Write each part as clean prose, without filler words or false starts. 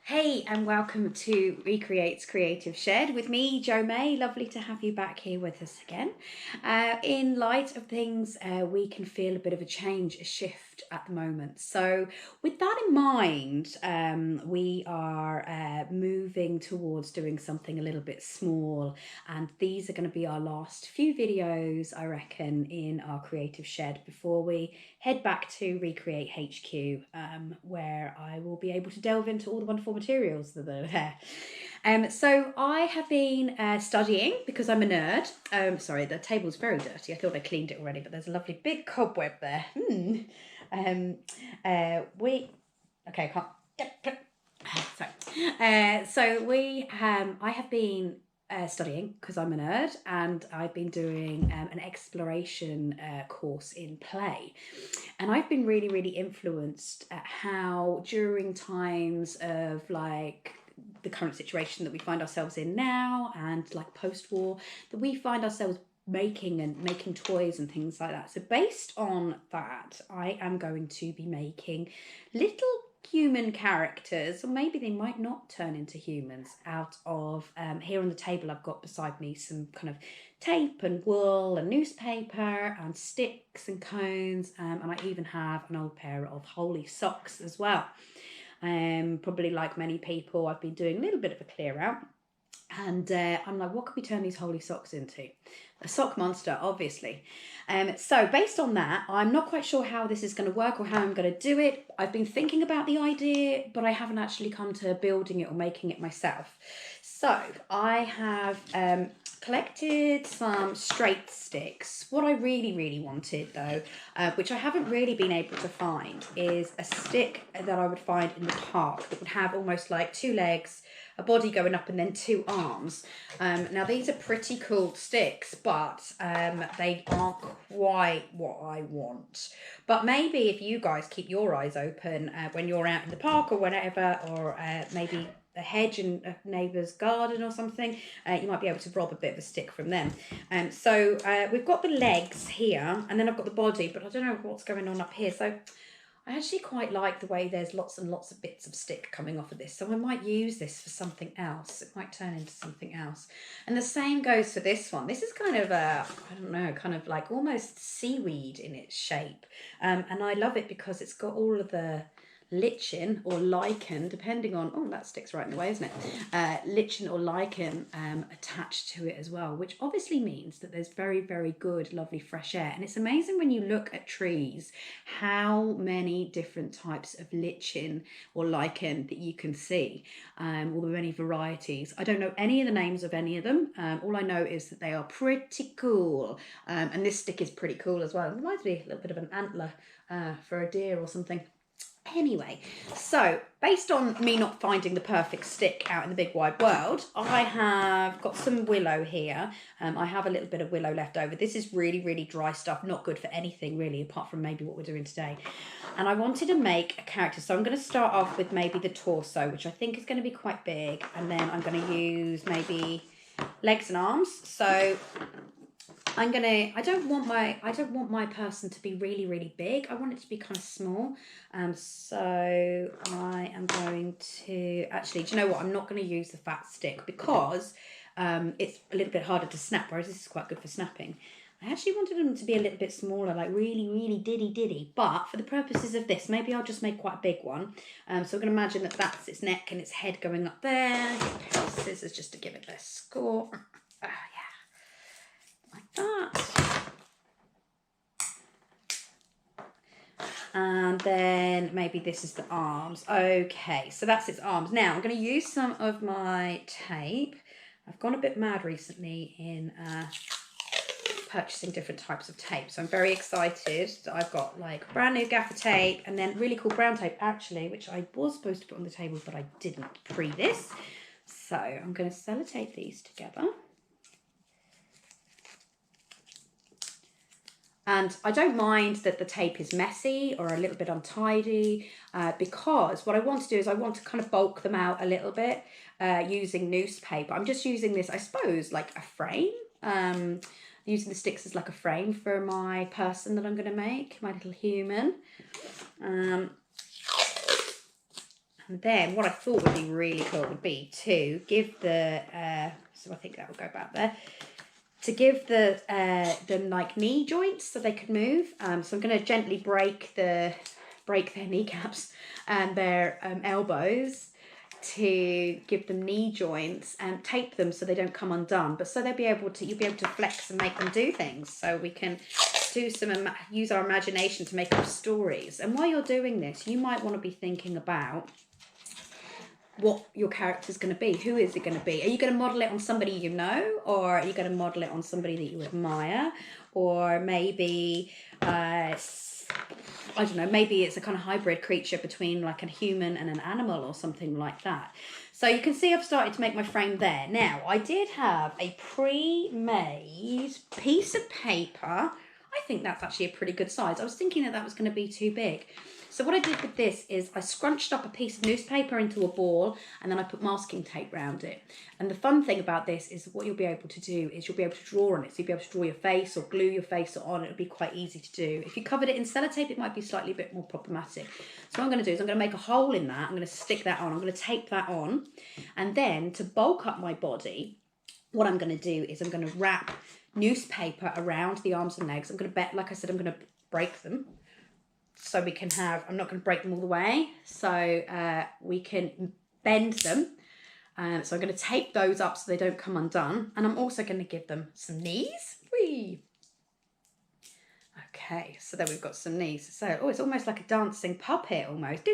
Hey, and welcome to Recreates Creative Shed with me, Jo May. Lovely to have you back here with us again. In light of things, we can feel a bit of a change, a shift at the moment. So, with that in mind, we are moving towards doing something a little bit small, and these are going to be our last few videos, I reckon, in our creative shed before we head back to Recreate HQ, where I will be able to delve into all the wonderful materials that are there. So I have been studying because I'm a nerd. Sorry, the table's very dirty. I thought I cleaned it already, but there's a lovely big cobweb there. Okay, I can't. I have been studying because I'm a nerd, and I've been doing an exploration course in play. And I've been really, really influenced at how during times of like the current situation that we find ourselves in now and like post-war, that we find ourselves making toys and things like that. So based on that, I am going to be making little human characters, or maybe they might not turn into humans, out of here on the table I've got beside me some kind of tape and wool and newspaper and sticks and cones, and I even have an old pair of holey socks as well. Probably like many people, I've been doing a little bit of a clear out, and I'm like, what could we turn these holey socks into? A sock monster, obviously. So based on that, I'm not quite sure how this is going to work or how I'm going to do it. I've been thinking about the idea, but I haven't actually come to building it or making it myself. So I have collected some straight sticks. What I really, really wanted though, which I haven't really been able to find, is a stick that I would find in the park that would have almost like two legs, a body going up, and then two arms. Now these are pretty cool sticks, but they aren't quite what I want. But maybe if you guys keep your eyes open when you're out in the park or whatever, or maybe a hedge in a neighbour's garden or something, you might be able to rob a bit of a stick from them. So we've got the legs here, and then I've got the body, but I don't know what's going on up here. So I actually quite like the way there's lots and lots of bits of stick coming off of this. So I might use this for something else. It might turn into something else. And the same goes for this one. This is kind of a, I don't know, kind of like almost seaweed in its shape. And I love it because it's got all of the lichen or lichen, depending on, oh, that sticks right in the way, isn't it? Lichen or lichen attached to it as well, which obviously means that there's very, very good, lovely fresh air. And it's amazing when you look at trees, how many different types of lichen or lichen that you can see, all the many varieties. I don't know any of the names of any of them. All I know is that they are pretty cool. And this stick is pretty cool as well. It reminds me a little bit of an antler for a deer or something. Anyway, so based on me not finding the perfect stick out in the big wide world, I have got some willow here. I have a little bit of willow left over. This is really, really dry stuff, not good for anything really, apart from maybe what we're doing today. And I wanted to make a character, so I'm going to start off with maybe the torso, which I think is going to be quite big, and then I'm going to use maybe legs and arms. So I don't want my person to be really, really big. I want it to be kind of small. So I am going to, actually, do you know what? I'm not going to use the fat stick because it's a little bit harder to snap, whereas this is quite good for snapping. I actually wanted them to be a little bit smaller, like really, really diddy. But for the purposes of this, maybe I'll just make quite a big one. So I'm going to imagine that that's its neck and its head going up there. Get a pair of scissors just to give it a score. Like that. And then maybe this is the arms. Okay, so that's its arms. Now I'm going to use some of my tape. I've gone a bit mad recently in purchasing different types of tape, so I'm very excited that I've got like brand new gaffer tape and then really cool brown tape actually, which I was supposed to put on the table but I didn't pre this. So I'm going to sellotape these together. And I don't mind that the tape is messy or a little bit untidy, because what I want to do is I want to kind of bulk them out a little bit using newspaper. I'm just using this, I suppose, like a frame. Using the sticks as like a frame for my person that I'm going to make, my little human. And And then what I thought would be really cool would be to give the, so I think that will go back there, to give them like knee joints so they could move. So I'm going to gently break their kneecaps and their elbows to give them knee joints and tape them so they don't come undone. But so you'll be able to flex and make them do things. So we can use our imagination to make up stories. And while you're doing this, you might want to be thinking about what your character's going to be. Who is it going to be? Are you going to model it on somebody you know, or are you going to model it on somebody that you admire? Or maybe I don't know, maybe it's a kind of hybrid creature between like a human and an animal or something like that. So you can see I've started to make my frame there. Now, I did have a pre-made piece of paper. I think that's actually a pretty good size. I was thinking that was going to be too big. So what I did with this is I scrunched up a piece of newspaper into a ball, and then I put masking tape around it. And the fun thing about this is what you'll be able to do is you'll be able to draw on it. So you'll be able to draw your face or glue your face on. It'll be quite easy to do. If you covered it in sellotape, it might be slightly a bit more problematic. So what I'm going to do is I'm going to make a hole in that. I'm going to stick that on. I'm going to tape that on. And then to bulk up my body, what I'm going to do is I'm going to wrap newspaper around the arms and legs. I'm going to like I said, I'm going to break them. So we can have, I'm not going to break them all the way, so we can bend them. So I'm going to tape those up so they don't come undone. And I'm also going to give them some knees. Whee! Okay, so there we've got some knees. So, it's almost like a dancing puppet almost.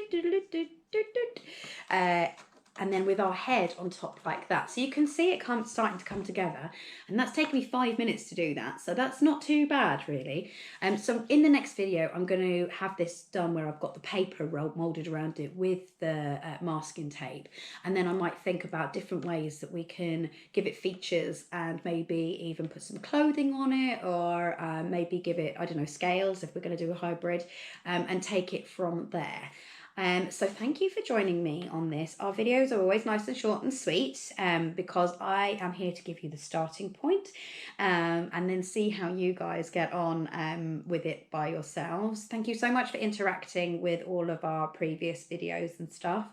And then with our head on top like that. So you can see it starting to come together. And that's taken me 5 minutes to do that. So that's not too bad, really. So in the next video, I'm going to have this done where I've got the paper moulded around it with the masking tape. And then I might think about different ways that we can give it features and maybe even put some clothing on it, or maybe give it, I don't know, scales if we're going to do a hybrid, and take it from there. So thank you for joining me on this. Our videos are always nice and short and sweet, because I am here to give you the starting point, and then see how you guys get on with it by yourselves. Thank you so much for interacting with all of our previous videos and stuff.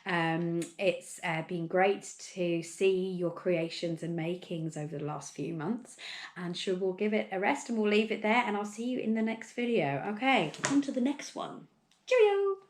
It's been great to see your creations and makings over the last few months, and sure, we'll give it a rest and we'll leave it there, and I'll see you in the next video. Okay, on to the next one. Cheerio!